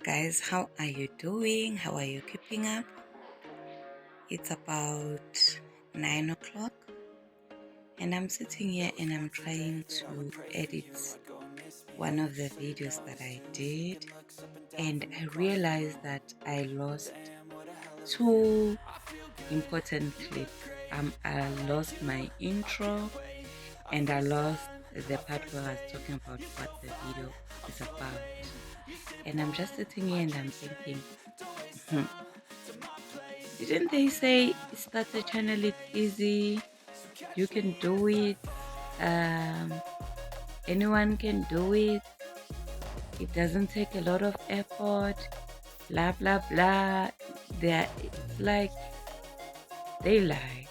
guys, how are you doing? How are you keeping up? It's about 9 o'clock and I'm sitting here and I'm trying to edit one of the videos that I did, and I realized that I lost two important clips. I lost my intro and I lost the part where I was talking about what the video is about. And I'm just sitting here and I'm thinking, didn't they say start a channel, it's easy, you can do it, anyone can do it, it doesn't take a lot of effort, blah blah blah. It's like they lied.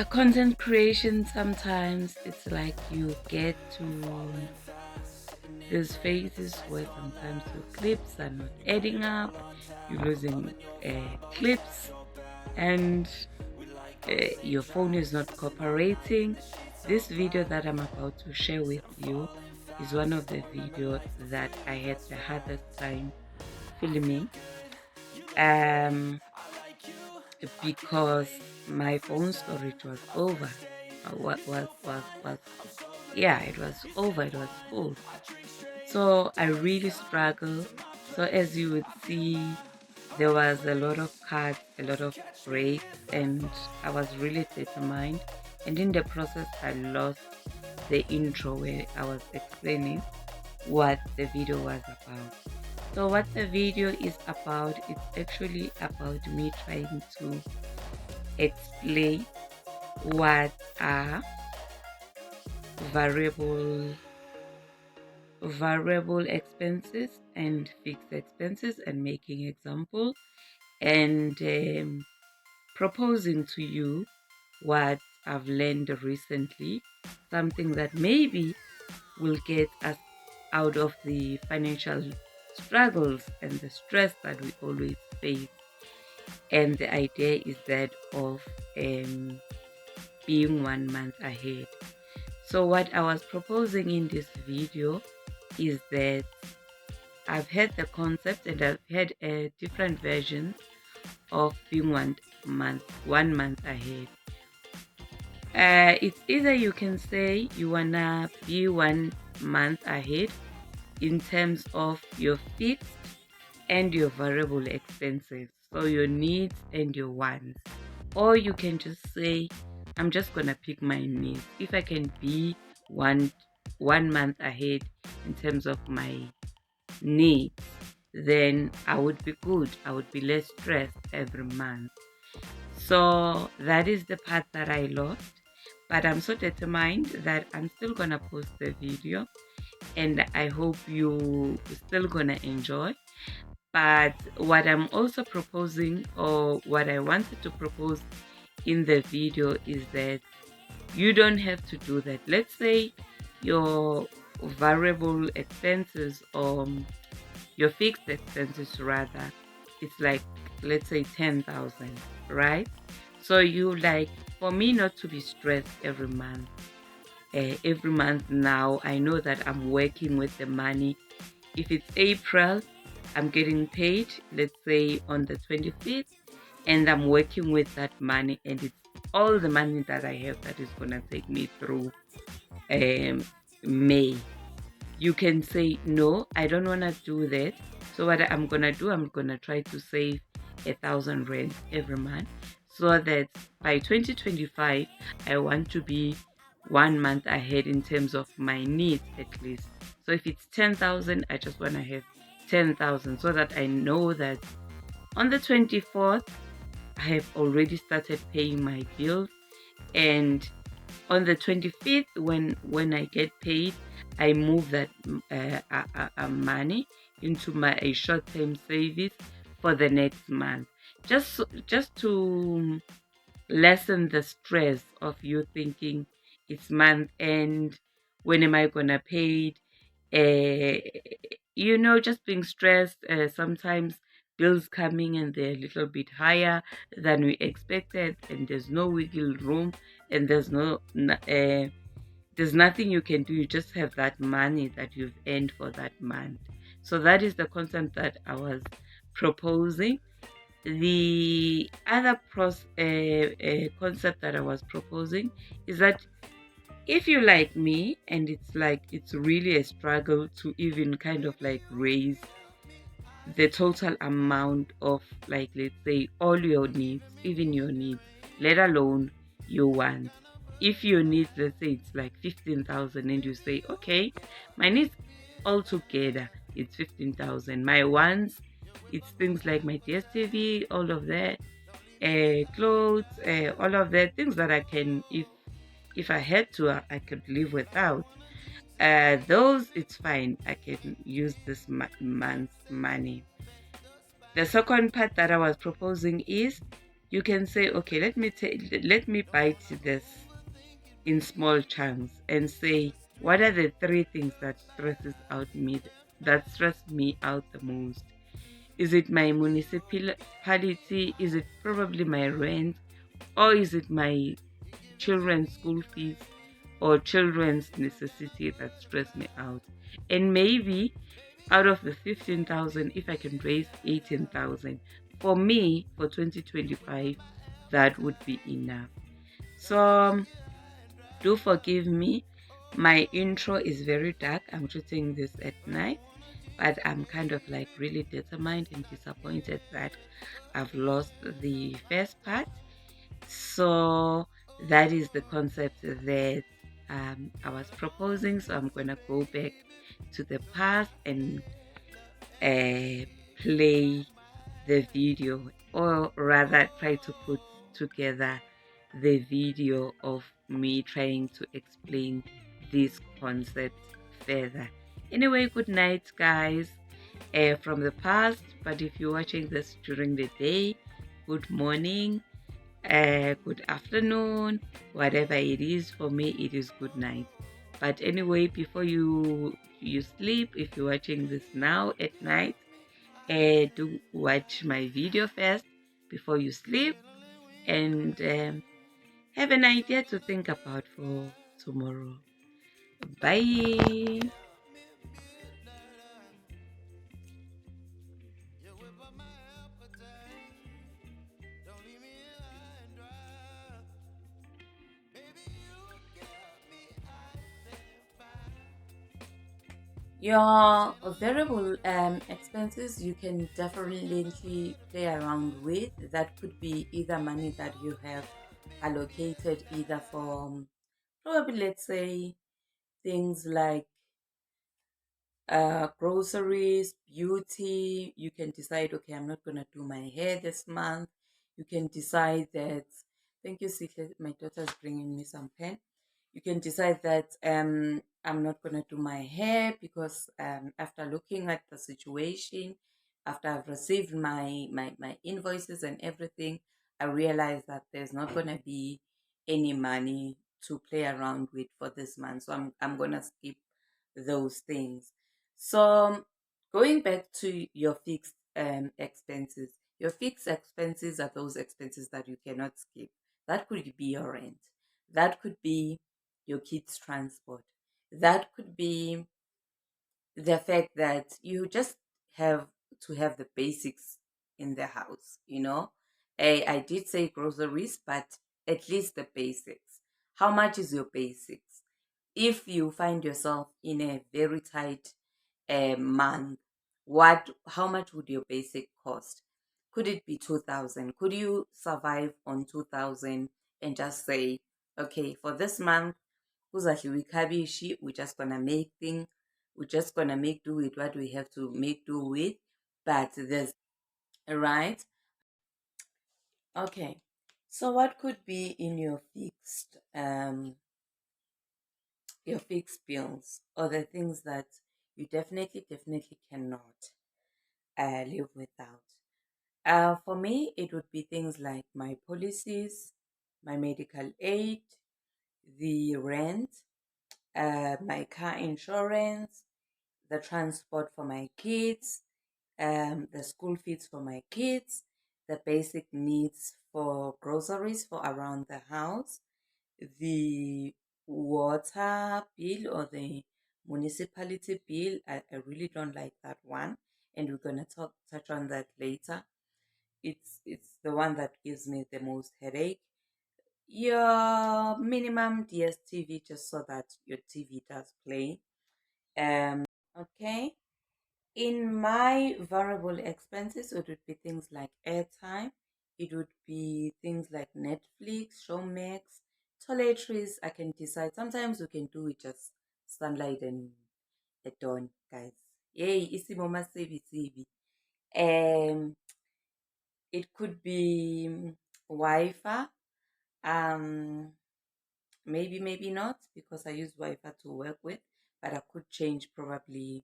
Content creation, sometimes it's like you get to these phases where sometimes your clips are not adding up, you're losing clips, and your phone is not cooperating. This video that I'm about to share with you is one of the videos that I had the hardest time filming, because my phone storage was over. Yeah, it was over, it was full. So I really struggled. So as you would see, there was a lot of cuts, a lot of breaks, and I was really determined. And in the process, I lost the intro where I was explaining what the video was about. So what the video is about, it's actually about me trying to explain what are variable expenses and fixed expenses, and making example, and proposing to you what I've learned recently, something that maybe will get us out of the financial struggles and the stress that we always face. And the idea is that of being 1 month ahead. So what I was proposing in this video is that I've had the concept and I've had a different version of being 1 month ahead. It's either you can say you wanna be 1 month ahead in terms of your fixed and your variable expenses, so your needs and your wants, or you can just say, I'm just gonna pick my needs. If I can be one month ahead in terms of my needs, then I would be good. I would be less stressed every month. So that is the part that I lost, but I'm so determined that I'm still gonna post the video, and I hope you still gonna enjoy. But what I'm also proposing, or what I wanted to propose in the video, is that you don't have to do that. Let's say your variable expenses, or your fixed expenses rather, it's like, let's say 10,000, right? So you like, for me not to be stressed every month. Every month now, I know that I'm working with the money. If it's April, I'm getting paid, let's say on the 25th, and I'm working with that money, and it's all the money that I have that is gonna take me through May. You can say, no, I don't wanna do that. So what I'm gonna do, I'm gonna try to save 1,000 rand every month, so that by 2025, I want to be 1 month ahead in terms of my needs at least. So if it's 10,000, I just wanna have 10,000, so that I know that on the 24th, I have already started paying my bills, and on the 25th, when I get paid, I move that money into my short-term savings for the next month, just to lessen the stress of you thinking it's month end, when am I gonna pay it, just being stressed. Sometimes bills coming and they're a little bit higher than we expected, and there's no wiggle room, and there's no there's nothing you can do. You just have that money that you've earned for that month. So that is the concept that I was proposing. The other concept that I was proposing is that if you like me and it's like it's really a struggle to even kind of like raise the total amount of, like, let's say all your needs, even your needs, let alone your wants. If your needs, let's say it's like 15,000 and you say, okay, my needs altogether it's 15,000. My wants, it's things like my DSTV, all of that, clothes, all of that, things that I can, if I had to, I could live without. Those, it's fine. I can use this month's money. The second part that I was proposing is you can say, okay, let me bite this in small chunks and say, what are the three things that stress me out the most? Is it my municipality? Is it probably my rent? Or is it my children's school fees or children's necessity that stress me out? And maybe out of the 15,000, if I can raise 18,000, for me, for 2025, that would be enough. So do forgive me. My intro is very dark. I'm shooting this at night, but I'm kind of like really determined and disappointed that I've lost the first part. So that is the concept that I was proposing. So I'm gonna go back to the past and play the video, or rather try to put together the video of me trying to explain this concept further. Anyway, good night guys, from the past. But if you're watching this during the day, good morning, good afternoon, whatever it is. For me it is good night. But anyway, before you sleep, if you're watching this now at night, do watch my video first before you sleep, and have an idea to think about for tomorrow. Bye. Your variable expenses, you can definitely play around with. That could be either money that you have allocated either for probably, let's say, things like groceries, beauty. You can decide, okay, I'm not gonna do my hair this month. You can decide that. Thank you, Secret. My daughter's bringing me some pen. You can decide that I'm not gonna do my hair because after looking at the situation, after I've received my invoices and everything, I realized that there's not gonna be any money to play around with for this month. So I'm gonna skip those things. So going back to your fixed expenses, your fixed expenses are those expenses that you cannot skip. That could be your rent. That could be your kids' transport. That could be the fact that you just have to have the basics in the house, you know. I did say groceries, but at least the basics. How much is your basics? If you find yourself in a very tight month, how much would your basic cost? Could it be 2,000? Could you survive on 2,000 and just say, okay, for this month, kuzahle wikabishi, we're just gonna make do with what we have to make do with. But there's right. Okay. So what could be in your fixed bills, or the things that you definitely cannot live without? For me, it would be things like my policies, my medical aid, the rent, my car insurance, the transport for my kids, the school fees for my kids, the basic needs for groceries for around the house, the water bill or the municipality bill. I really don't like that one, and we're gonna touch on that later. It's the one that gives me the most headache. Your minimum DSTV, just so that your TV does play. Okay. In my variable expenses, it would be things like airtime. It would be things like Netflix, Showmax, toiletries. I can decide. Sometimes we can do it just sunlight and a dawn, guys. Yay, isimo masibi. Um, it could be Wi-Fi. Um, maybe not, because I use Wi-Fi to work with, but I could change probably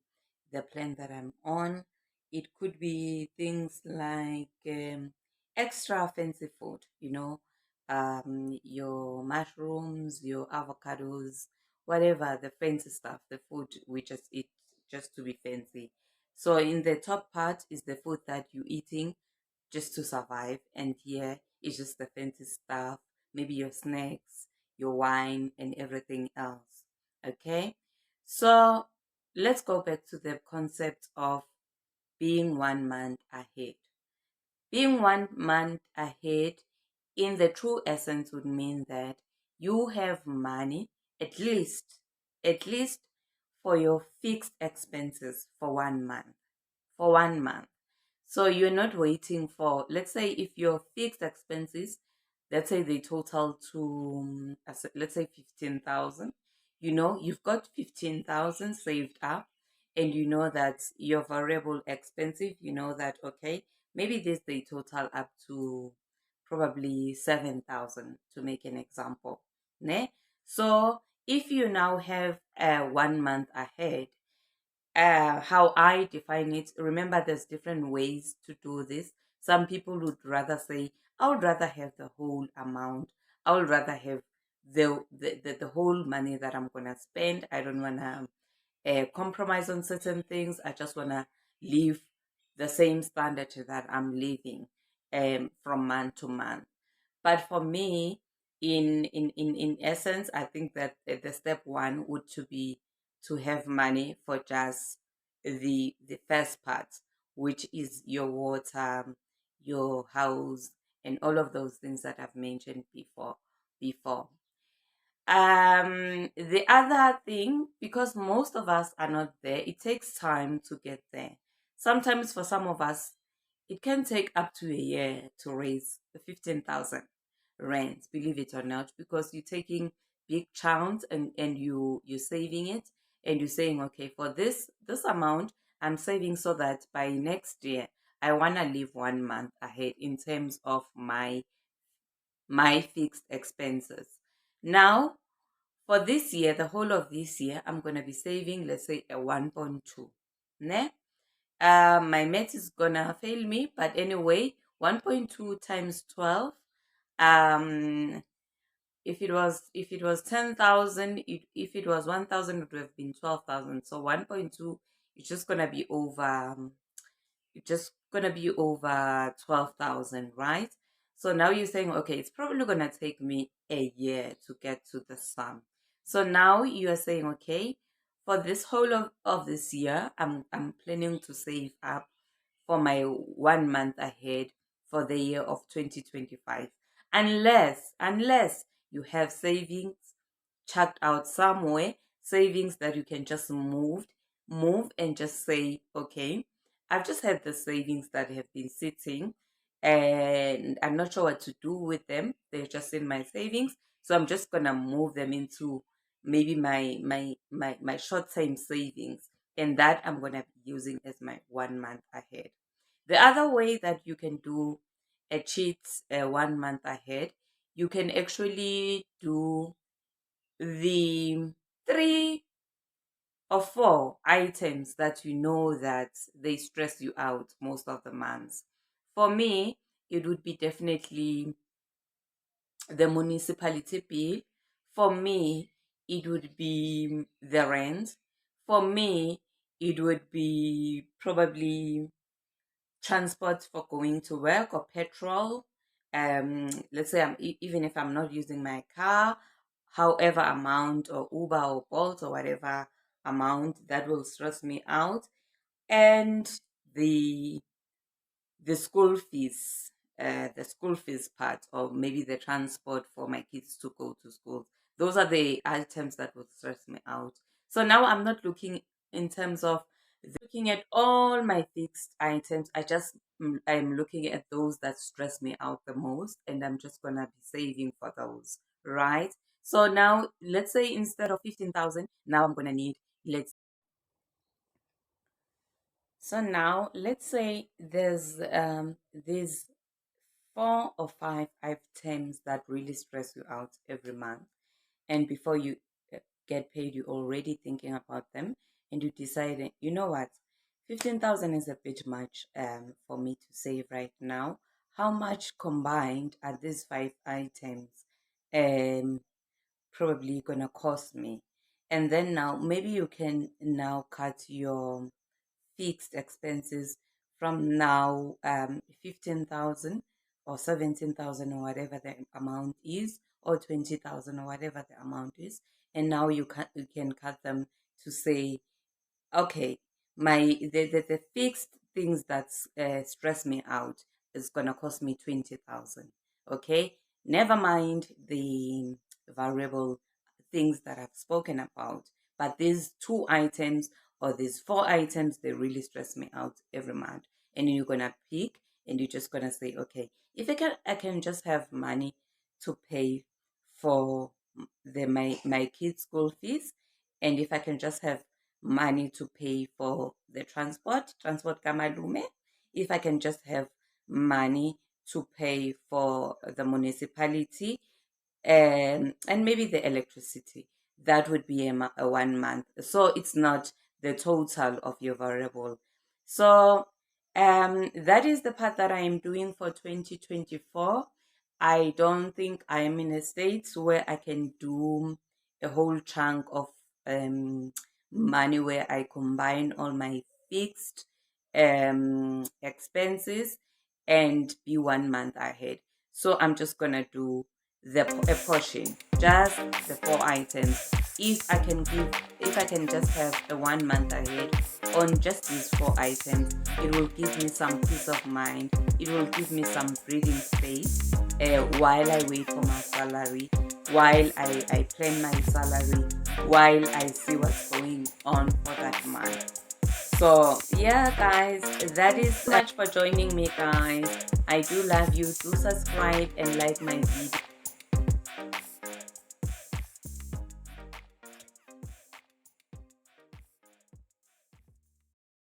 the plan that I'm on. It could be things like extra fancy food, your mushrooms, your avocados, whatever the fancy stuff, the food we just eat just to be fancy. So in the top part is the food that you're eating just to survive, and here is just the fancy stuff, maybe your snacks, your wine, and everything else. Okay, so let's go back to the concept of being 1 month ahead. Being 1 month ahead, in the true essence, would mean that you have money at least for your fixed expenses for 1 month. For 1 month. So you're not waiting for, let's say, if your fixed expenses, let's say they total to, let's say 15,000, you've got 15,000 saved up, and you know that your variable expensive, that, okay, maybe this they total up to probably 7,000, to make an example. Ne? So if you now have 1 month ahead, how I define it, remember there's different ways to do this. Some people would rather say, I would rather have the whole amount. I would rather have the whole money that I'm gonna spend. I don't wanna compromise on certain things. I just wanna live the same standard that I'm living from month to month. But for me, in essence, I think that the step one would to be to have money for just the first part, which is your water, your house, and all of those things that I've mentioned before. The other thing, because most of us are not there, it takes time to get there. Sometimes for some of us, it can take up to a year to raise the 15,000 rent, believe it or not, because you're taking big chunks, and you're saving it, and you're saying, okay, for this amount, I'm saving so that by next year, I wanna live 1 month ahead in terms of my fixed expenses. Now, for this year, the whole of this year, I'm going to be saving, let's say, a 1.2. Ne? My math is going to fail me, but anyway, 1.2 times 12. Um, if it was 10,000, if it was 1,000, it would have been 12,000. So 1.2 is just going to be over. It's just gonna be over 12,000, right? So now you're saying, okay, it's probably gonna take me a year to get to the sum. So now you are saying, okay, for this whole of this year, I'm planning to save up for my 1 month ahead for the year of 2025. Unless you have savings chucked out somewhere, savings that you can just move and just say, okay, I've just had the savings that have been sitting, and I'm not sure what to do with them. They're just in my savings. So I'm just gonna move them into maybe my short-term savings, and that I'm gonna be using as my 1 month ahead. The other way that you can do a cheat 1 month ahead, you can actually do the 3 or 4 items that you know that they stress you out most of the months. For me, it would be definitely the municipality bill. For me, it would be the rent. For me, it would be probably transport for going to work or petrol. Let's say even if I'm not using my car, however amount, or Uber or Bolt or whatever amount that will stress me out. And the the school fees part, or maybe the transport for my kids to go to school. Those are the items that would stress me out. So now I'm not looking in terms of looking at all my fixed items. I'm looking at those that stress me out the most, and I'm just gonna be saving for those, right? So now let's say instead of 15,000, now I'm gonna need, let's so now let's say there's these 4 or 5 items that really stress you out every month. And before you get paid, you're already thinking about them, and you decide, you know what, 15,000 is a bit much for me to save right now. How much combined are these 5 items um, probably gonna cost me? And then now maybe you can now cut your fixed expenses from now 15,000 or 17,000 or whatever the amount is, or 20,000 or whatever the amount is, and now you can cut them to say, okay, the fixed things that stress me out is gonna cost me 20,000. Okay, never mind the variable things that I've spoken about, but these 2 items or these 4 items, they really stress me out every month. And you're gonna pick, and you're just gonna say, okay, if I can just have money to pay for my kids' school fees, and if I can just have money to pay for the transport kamalume, if I can just have money to pay for the municipality, and maybe the electricity, that would be a 1 month. So it's not the total of your variable. So that is the part that I am doing for 2024. I don't think I am in a state where I can do a whole chunk of money where I combine all my fixed expenses and be 1 month ahead. So I'm just gonna do a portion, just the 4 items. If I can just have a 1 month ahead on just these 4 items, it will give me some peace of mind. It will give me some breathing space while I wait for my salary, while I plan my salary, while I see what's going on for that month. So yeah, guys, that is much for joining me, guys. I do love you. Do subscribe and like my video.